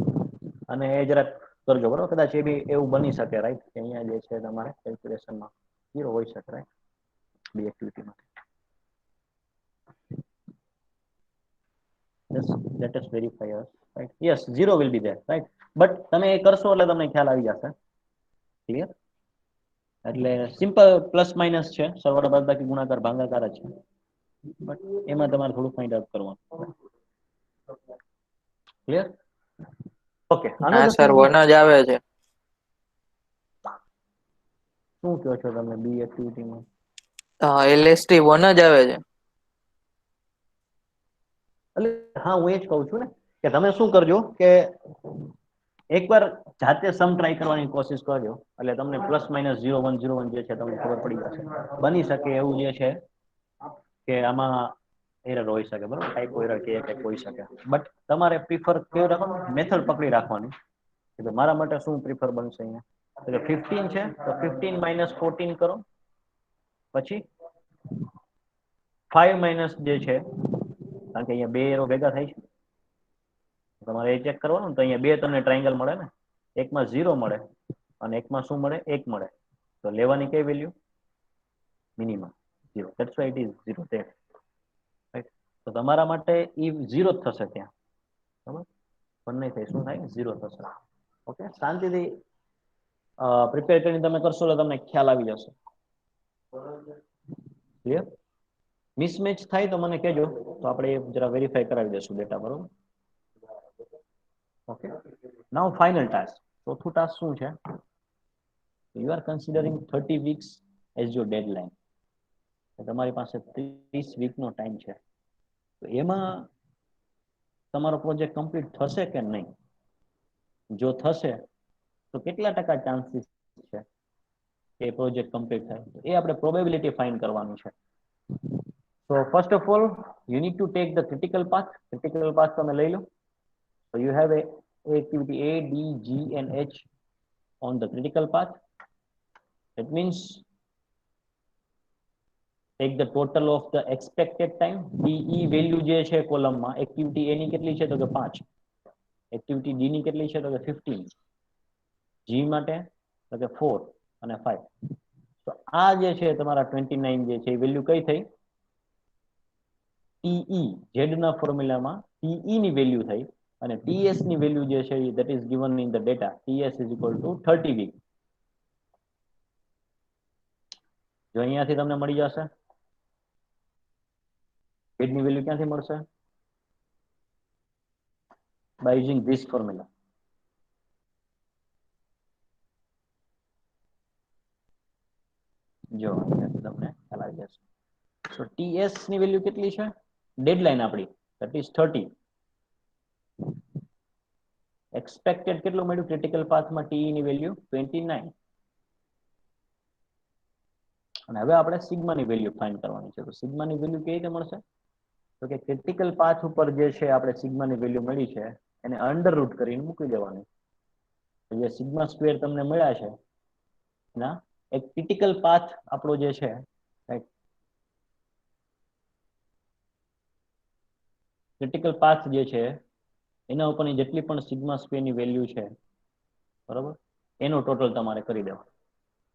અને એ જરાક કરજો, બરોબર. કદાચ એ બી એવું બની શકે, રાઈટ, કે અહીંયા જે છે તમારે કેલ્ક્યુલેશનમાં 0 હોઈ શકે, right, B એક્ટિવિટીમાં. Yes, let us verify us, right? Yes, 0 will be there, right? But તમે એ કરશો એટલે તમને ખ્યાલ આવી જશે. ક્લિયર? એટલે સિમ્પલ પ્લસ માઇનસ છે, સરવાળા બાદબાકી ગુણાકાર ભાગાકાર જ છે, બટ એમાં તમારે થોડું ફાઇન્ડ આઉટ કરવાનું. ક્લિયર? ઓકે, હા સર, 1 જ આવે છે. શું કહો છો તમે બી એક્ટિવિટીમાં? LST 1 જ આવે છે. એટલે હા, હું એ જ કહું છું ને કે તમે શું કરજો કે એકવાર જાતે સમ ટ્રાય કરવાની કોશિશ કરજો, એટલે તમને પ્લસ માઇનસ 0 1 0 1 જે છે તમને ખબર પડી જશે. બની શકે એવું જે છે કે આમાં એરર હોઈ શકે, બરોબર, ટાઈપો એરર કે કંઈક હોઈ શકે, બટ તમારે પ્રિફર કેવું રાખવાનું, મેથડ પકડી રાખવાની કે મારા માટે શું પ્રિફર બનશે અહીંયા. એટલે 15 છે તો 15 - 14 કરો, પછી 5 માઇનસ જે છે, કારણ કે અહીંયા બે એરો ભેગા થાય છે, તમારે એ ચેક કરવાનું. તો અહીંયા બે તમને ટ્રાયંગલ મળે ને, એકમાં 0 મળે અને એકમાં શું મળે, 1 મળે. તો લેવાની કઈ value, minimum 0. That's why it is 0 there, right. તો તમારા માટે એ 0 જ થશે ત્યાં, બરાબર, પણ નહીં થાય, શું થાય, 0 થશે. ઓકે, શાંતિથી પ્રિપેર કરીને તમે કરશો એટલે તમને ખ્યાલ આવી જશે. ક્લિયર? મિસમેચ થાય તો મને કહેજો, તો આપણે જરા વેરીફાઈ કરાવી દઈશું ડેટા, બરોબર. Okay, now final task. ચોથું ટાસ્ક શું છે? You are considering 30 weeks as your deadline. તમારી પાસે 30 વીકનો ટાઈમ છે. તો એમાં તમારો પ્રોજેક્ટ કમ્પ્લીટ થશે કે નહીં? જો થશે તો કેટલા ટકા ચાન્સીસ છે કે પ્રોજેક્ટ કમ્પ્લીટ થાય? એ આપણે પ્રોબેબિલિટી ફાઇન્ડ કરવાનું છે. So first of all, you need to take the critical path. Critical path તમે લઈ લો. So you have a activity A, B, G and H on the critical path. That means take the total of the expected time. DE value જે છે કોલમમાં, activity A ની કેટલી છે તો કે 5, એક્ટિવિટી D ની કેટલી છે તો કે 15, G માટે તો કે 4 અને 5. તો આ જે છે તમારા 29 જે છે એ વેલ્યુ કઈ થઈ? TE, Z ના ફોર્મ્યુલામાં TE ની વેલ્યુ થઈ, અને TS ની વેલ્યુ જે છે that is given in the data. TS is equal to 30 week. જો અહીંયાથી તમને મળી જશે, Z ની વેલ્યુ ક્યાંથી મળશે? By using this formula. જો અહીંયાથી તમને ખ્યાલ આવી જશે. So TS ની વેલ્યુ કેટલી છે? ડેડલાઇન આપણી that is 30. એક્સપેક્ટેડ કેટલું મળ્યું ક્રિટિકલ પાથમાં? TE ની વેલ્યુ 29. અને હવે આપણે સિગ્માની વેલ્યુ ફાઇન્ડ કરવાની છે. તો સિગ્માની વેલ્યુ કેવી રીતે મળશે? તો કે ક્રિટિકલ પાથ ઉપર જે છે આપણે સિગ્માની વેલ્યુ મળી છે એને અંડર રૂટ કરીને મૂકી દેવાની. તો જે સિગ્મા સ્ક્વેર તમને મળ્યા છે એના એક ક્રિટિકલ પાથ આપણો જે છે, રાઈટ, ક્રિટિકલ પાથ જે છે એના ઉપરની જેટલી પણ સિગ્મા સ્ક્વેર ની વેલ્યુ છે, બરોબર, એનો ટોટલ તમારે કરી દેવાનો.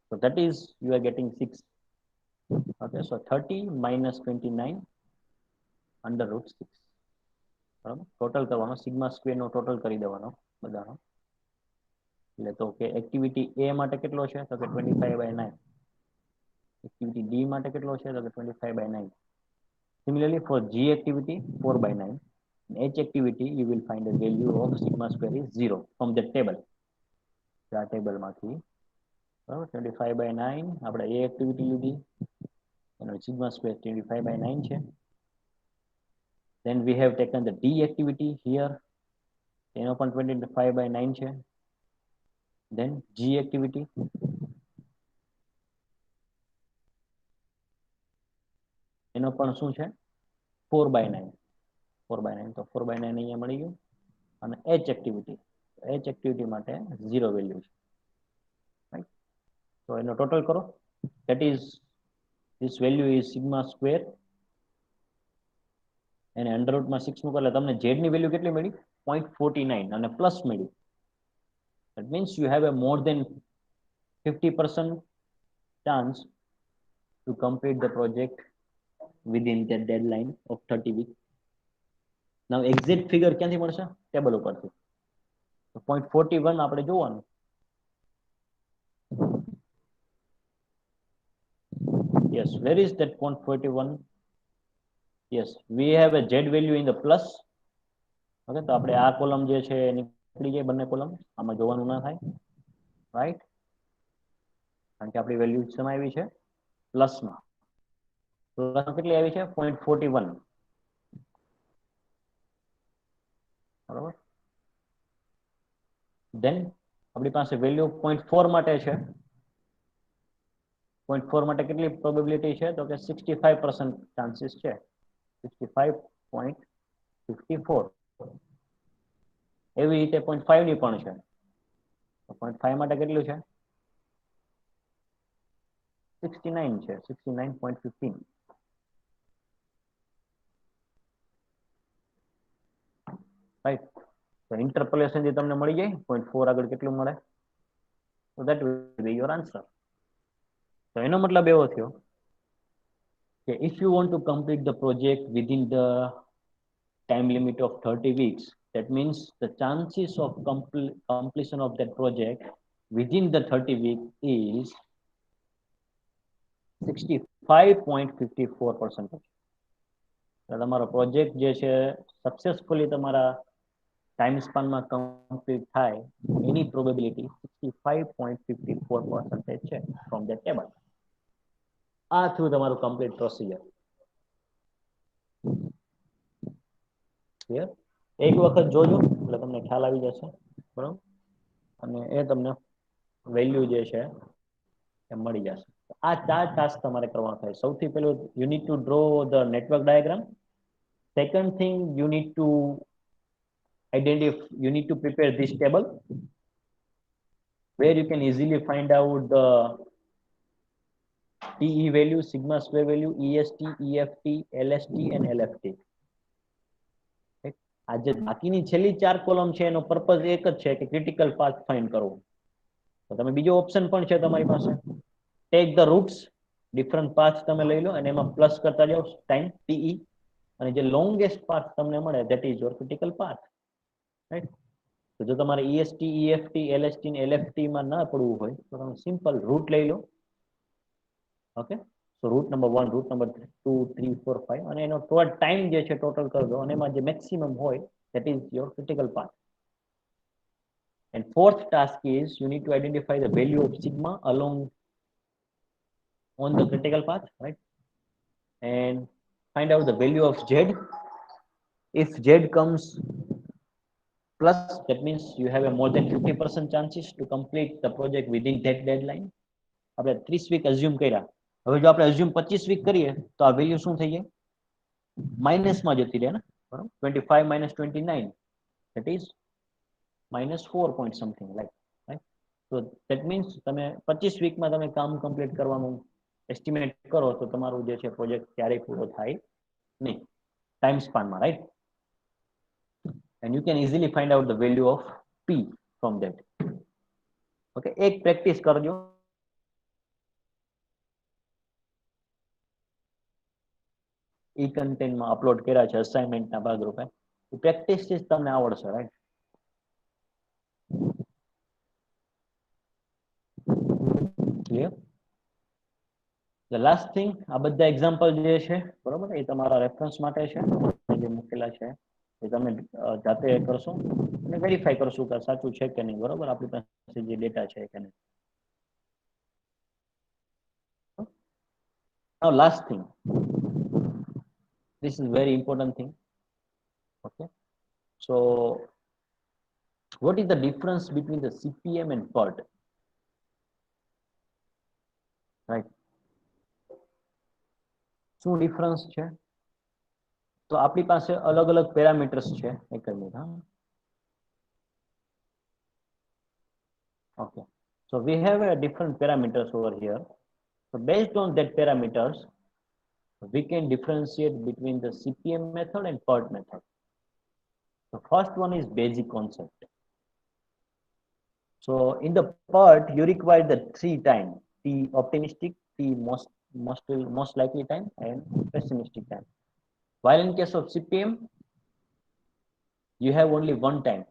So that is you are getting 6. Okay, so 30 minus 29 under root 6. બરાબર, ટોટલ કરવાનો, સિગ્મા સ્ક્વેર નો ટોટલ કરી દેવાનો બધાનો. એટલે તો કે એક્ટિવિટી A માટે કેટલો છે તો કે 25/9, એક્ટિવિટી D માટે કેટલો છે તો કે 25/9. Similarly for G activity 4/9. H activity you will find a value of sigma square is 0 from the table. આ ટેબલમાંથી, બરાબર, 25/9 આપણે A એક્ટિવિટી લીધી, એનો સિગ્મા સ્ક્વેર 25/9 છે. Then we have taken the D activity here, એનો પણ 25/9 છે. Then G activity, એનો પણ શું છે 4/9, 4/9, તો 4/9 અહીંયા મળી ગયું. અને H એક્ટિવિટી માટે 0 વેલ્યુ છે, રાઈટ. તો એનો ટોટલ કરો, that is this value is sigma square, એને અંડર રૂટમાં 6 મૂકો એટલે તમને Z ની વેલ્યુ કેટલી મળી? 0.49 અને પ્લસ મળી. That means you have a more than 50% chance to complete the project within the deadline of 30 weeks. Now exact figure ક્યાંથી મળશે? ટેબલ ઉપરથી. તો 0.41 આપણે જોવાનું. Yes, where is that 0.41? Yes, we have a Z value in the plus. Okay, તો આપણે આ column જે છે નીકળી જાય, બંને કોલમ આમાં જોવાનું ના થાય, રાઈટ, કારણ કે આપણી વેલ્યુ શેમાં આવી છે? પ્લસમાં. પ્લસ કેટલી આવી છે? 0.41, બરાબર. ધેન આપણી પાસે વેલ્યુ 0.4 માટે છે. 0.4 માટે કેટલી પ્રોબેબિલિટી છે તો કે 65% ચાન્સીસ છે. 65.54 એવી રીતે 0.5 ની પણ છે. 0.5 માટે કેટલું છે? 69 છે, 69.15. રાઈટ. તો ઇન્ટરપોલેશન જે તમને મળી જાય 0.4 આગળ કેટલું મળે? So that will be your answer. તો એનો મતલબ એવો થયો કે if you want to complete the project within the time limit of 30 weeks, that means the chances of completion of that project within the 30 weeks is 65.54%. તમારો project જે છે successfully તમારા ટાઈમ સ્પાનમાં કમ્પ્લીટ થાય એની પ્રોબેબિલિટી 65.54% છે from that table. આ થયું તમારું complete procedure. Clear? એક વખત જોજો એટલે તમને ખ્યાલ આવી જશે, બરાબર? અને એ તમને વેલ્યુ જે છે એ મળી જશે. આ 4 ટાસ્ક તમારે કરવાના થાય. સૌથી પહેલું you need to draw the network diagram. Second thing, you need to prepare this table where you can easily find out the TE value, sigma square value, EST, EFT, LST and LFT. આ જે બાકીની છેલ્લી 4 column છે એનો purpose એક જ છે કે ક્રિટિકલ પાથ ફાઇન્ડ કરવો. તો તમે બીજો ઓપ્શન પણ છે તમારી પાસે, take the routes, different path તમે લઈ લો અને એમાં પ્લસ કરતા જાઓ ટાઈમ TE, અને જે લોંગેસ્ટ પાથ તમને મળે that is your critical path. Right? તો જો તમારે EST, EFT, LST ને LFT માં ના પડવું હોય તો તમે સિમ્પલ રૂટ લઈ લો. ઓકે, સો રૂટ નંબર 1, રૂટ નંબર 2, 3, 4, 5 અને એનો ટાઈમ જે છે ટોટલ કરી દો અને એમાં જે મેક્સિમમ હોય that is your critical path. And fourth task is you need to identify the value of sigma along on the critical path, right? And find out the value of Z. If Z comes plus, that means you have a more than 50% chances to complete the project within that deadline. આપણે 30 week assume કર્યા, હવે જો આપણે assume 25 week કરીએ તો આ value શું થઈ જાય? માઇનસમાં જતી રહે ને, બરાબર? 25 minus 29 that is minus 4 point something like, right? So that means તમે 25 વીકમાં તમે કામ કમ્પ્લીટ કરવાનું એસ્ટિમેટ કરો તો તમારું જે છે પ્રોજેક્ટ ક્યારેય પૂરો થાય નહીં ટાઈમ સ્પાનમાં, right? And you can easily find out the value of P from that. Okay, એક પ્રેક્ટિસ કરજો. ઈ કન્ટેન્ટમાં અપલોડ કર્યા છે અસાઇનમેન્ટના ભાગરૂપે. એ પ્રેક્ટિસથી જ તમને આવડશે, right? Clear? The last thing, આ બધા એક્ઝામ્પલ જે છે બરોબર એ તમારા રેફરન્સ માટે છે, જે મૂકેલા છે એ તમે જાતે કરશો અને વેરીફાઈ કરશો કે સાચું છે કે નહીં, બરોબર? આપણી પાસે જે ડેટા છે કે નહીં. Now last thing, this is very important thing. Okay, so what is the difference between the CPM and PERT? Right, શું ડિફરન્સ છે? તો આપણી પાસે અલગ અલગ પેરામીટર્સ છે. એક મિનિટ, હા. Okay, so we have a different parameters over here. So based on that parameters, we can differentiate between the CPM method and PERT method. The first one is basic concept. So in the PERT, you require the 3 time: T optimistic, T most likely time, and pessimistic time. While in case of CPM, you have only 1 time.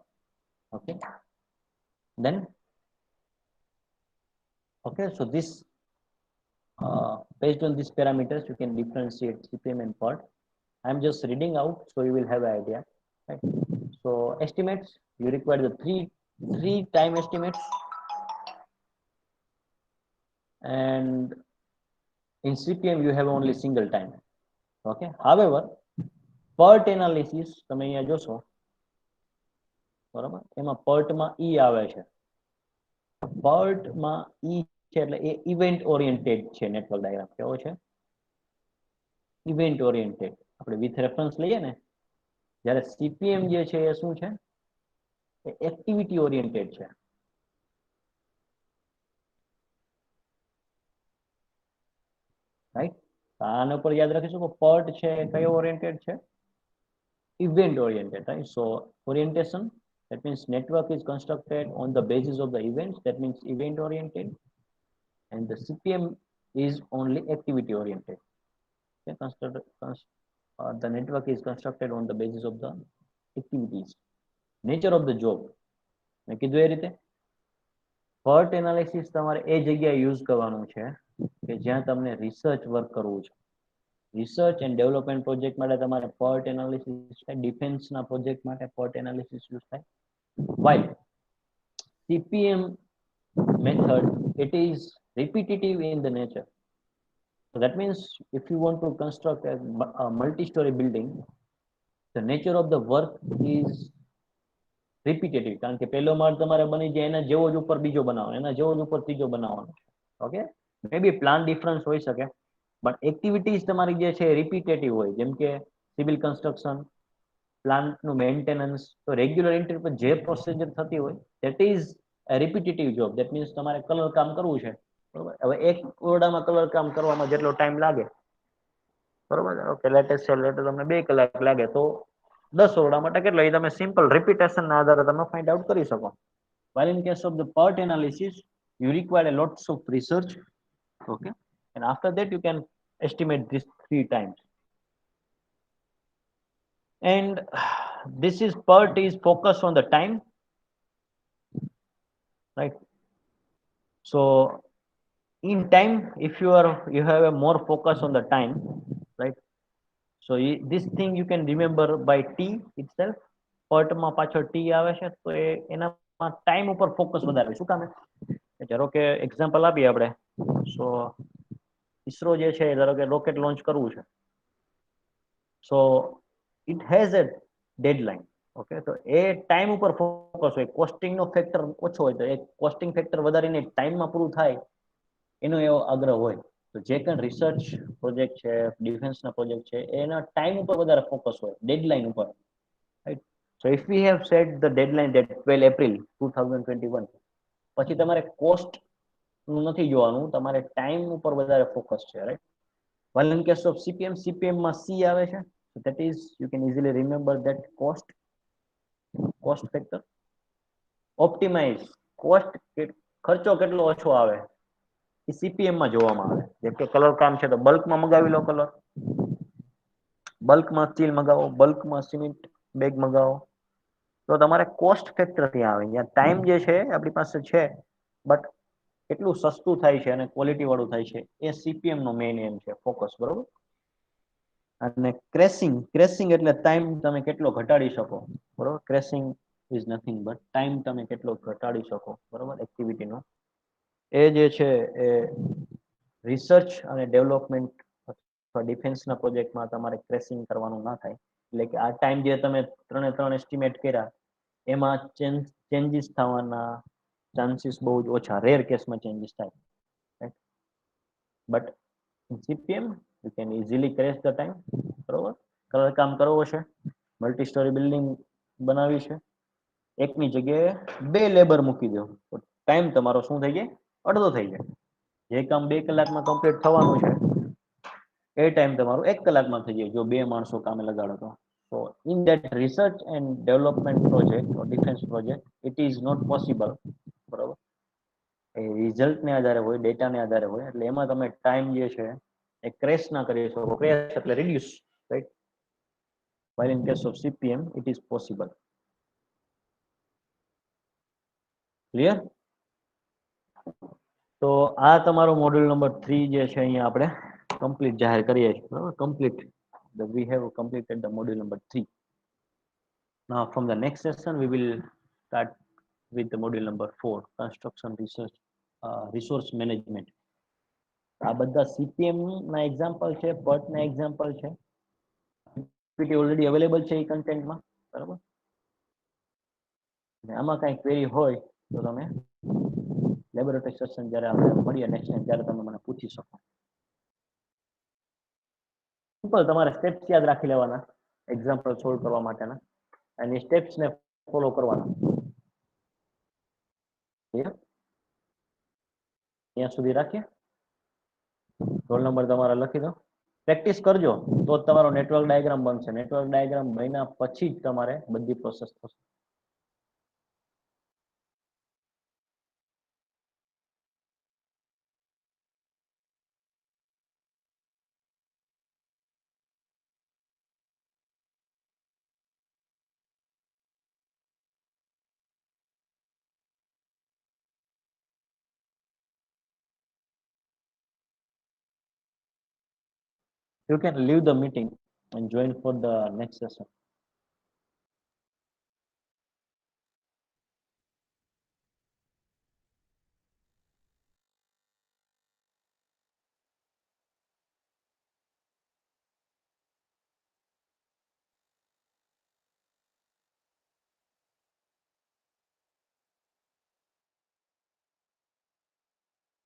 Okay, then okay, so this based on these parameters, you can differentiate CPM and PERT. I'm just reading out, so you will have an idea. Right? So estimates, you require the three time estimates, and in CPM you have only single time. Okay, however PERT analysis તમે અહીંયા જોશો, બરાબર? એમાં PERT માં E આવે છે. PERT માં E છે એટલે એ ઇવેન્ટ ઓરિએન્ટેડ છે નેટવર્ક ડાયાગ્રામ. કેવો છે? Event oriented. આપણે વિથ રેફરન્સ લઈએ ને, જ્યારે સીપીએમ જે છે એ શું છે, એ એક્ટિવિટી ઓરિએન્ટેડ છે. રાઈટ, આના ઉપર યાદ રાખીશું કે PERT છે એ કયો ઓરિએન્ટેડ છે, event oriented, right? So orientation, that means network is constructed on the basis of the events, that means event oriented, and the CPM is only activity oriented. Okay? The network is constructed on the basis of the activities, nature of the job. મેં કીધું એ રીતે PERT analysis તમારે એ જગ્યાએ use કરવાનું છે કે જ્યાં તમને રિસર્ચ વર્ક કરવું છે. રિસર્ચ એન્ડ ડેવલપમેન્ટ પ્રોજેક્ટ માટે તમારે PERT એનાલિસિસ થાય, ડિફેન્સના પ્રોજેક્ટ માટે PERT એનાલિસિસ યુઝ થાય. While CPM method, it is repetitive in the nature. So that means if you want to construct a multi-story building, the nature of the work is repetitive. કારણ કે પહેલો માળ તમારે બની જાય એના જેવો જ ઉપર બીજો બનાવવાનો, એના જેવો જ ઉપર ત્રીજો બનાવવાનો. ઓકે, મે બી પ્લાન ડિફરન્સ હોઈ શકે, બટ એક્ટિવિટીઝ તમારી જે છે રિપીટેટિવ હોય. જેમ કે સિવિલ કન્સ્ટ્રક્શન, પ્લાન્ટનું મેન્ટેનન્સ, તો રેગ્યુલર એન્ટ્રી પર જે પ્રોસિજર થતી હોય that is repetitive job. That means તમારે કલર કામ કરવું છે, બરોબર. હવે એક ઓરડામાં કલર કામ કરવામાં જેટલો ટાઈમ લાગે, બરોબર, ઓકે, લેટેસ્ટ તમને 2 કલાક લાગે, તો 10 ઓરડા માટે કેટલો, એ તમે સિમ્પલ રિપીટેશનના આધારે તમે ફાઇન્ડ આઉટ કરી શકો. While in case of the PERT analysis, you require a lots of research, okay, and after that you can estimate this 3 times. And this is PERT is focused on the time, right? So in time, if you have a more focus on the time, right? So this thing you can remember by T itself. PERT માં પાછળ T આવે છે, તો એનામાં time ઉપર focus વધારે. શું કામ? ધારો કે એક્ઝામ્પલ આપીએ આપણે, સો ઇસરો જે છે ધારો કે રોકેટ લોન્ચ કરવું છે, so it has a deadline. Okay, તો એ ટાઈમ ઉપર ફોકસ હોય. કોસ્ટિંગનો ફેક્ટર ઓછો હોય તો એ કોસ્ટિંગ ફેક્ટર વધારીને ટાઈમમાં પૂરું થાય એનો એવો આગ્રહ હોય. તો જે કંઈ રિસર્ચ પ્રોજેક્ટ છે, ડિફેન્સના પ્રોજેક્ટ છે, એના ટાઈમ ઉપર વધારે ફોકસ હોય, ડેડલાઇન ઉપર, right. So if we have set the deadline date 12 April 2021, પછી તમારે કોસ્ટ નું નથી જોવાનું, તમારે ટાઈમ ઉપર વધારે ફોકસ છે, right. While in case of CPM માં C આવે છે, so that is you can easily remember that cost factor. Optimize cost, ખર્ચો કેટલો ઓછો આવે એ CPM માં જોવામાં આવે. જેમ કે કલર કામ છે તો બલ્કમાં મગાવી લો કલર, બલ્કમાં સ્ટીલ મગાવો, બલ્કમાં સિમેન્ટ બેગ મગાવો, તો તમારે કોસ્ટ ફેક્ટર ત્યાં આવે. ત્યાં ટાઈમ જે છે આપણી પાસે છે, બટ કેટલું સસ્તું થાય છે અને ક્વોલિટી વાળું થાય છે એ CPM નો મેઇન એમ છે, ફોકસ, બરોબર. અને ક્રેસિંગ એટલે ટાઈમ તમે કેટલો ઘટાડી શકો, બરોબર. ક્રેસિંગ ઇઝ નથિંગ બટ ટાઈમ તમે કેટલો ઘટાડી શકો, બરોબર, એક્ટિવિટીનો. એ જે છે એ રિસર્ચ અને ડેવલપમેન્ટ અથવા ડિફેન્સના પ્રોજેક્ટમાં તમારે ક્રેસિંગ કરવાનું ના થાય. એટલે કે આ ટાઈમ જે તમે 3 એસ્ટિમેટ કર્યા એમાં ચેન્જીસ થવાના ચાન્સીસ બહુ જ ઓછા, રેર કેસમાં ચેન્જીસ થાય, right. But CPM you can easily crash the time, બરોબર. કલર કામ કરવો છે, મલ્ટી સ્ટોરી બિલ્ડિંગ બનાવી છે, એકની જગ્યાએ 2 લેબર મૂકી દો, તો ટાઈમ તમારો શું થઈ જાય, અડધો થઈ જાય. જે કામ 2 કલાકમાં કમ્પ્લીટ થવાનું છે એ ટાઈમ તમારો 1 કલાકમાં થઈ જાય જો 2 માણસો કામે લગાડો તો. So in that research and development project or defense project, it is not possible, બરોબર. એ રિઝલ્ટને આધારે હોય, ડેટાને આધારે હોય, એટલે એમાં તમે ટાઈમ જે છે એ ક્રેશ ના કરી શકો. ક્રેશ એટલે reduce, right. While in case of CPM it is possible. Clear? તો આ તમારો મોડ્યુલ નંબર 3 જે છે અહીંયા આપણે કમ્પ્લીટ જાહેર કરીએ છીએ, બરાબર. Complete, we have completed the module number 3. Now from the next session we will start with the module number 4, construction research resource management. આ બધા CPM ના એક્ઝામ્પલ છે, PERT ના એક્ઝામ્પલ છે, PPT ઓલરેડી અવેલેબલ છે એ કન્ટેન્ટમાં, બરાબર. આમાં કાંઈ ક્વેરી હોય તો તમે લેબોરેટરી સેશન જ્યારે આપણે મળીએ નેક્સ્ટ ટાઈમ ત્યારે તમે મને પૂછી શકો. તમારે સ્ટેપ્સ યાદ રાખી લેવાના એક્ઝામ્પલ સોલ્વ કરવા માટેના અને સ્ટેપ્સ ને ફોલો કરવાના. ત્યાં સુધી રાખીએ. રોલ નંબર તમારા લખી દો. પ્રેક્ટિસ કરજો તો જ તમારો નેટવર્ક ડાયાગ્રામ બનશે. નેટવર્ક ડાયાગ્રામ બન્યા પછી જ તમારે બધી પ્રોસેસ થશે. You can leave the meeting and join for the next session.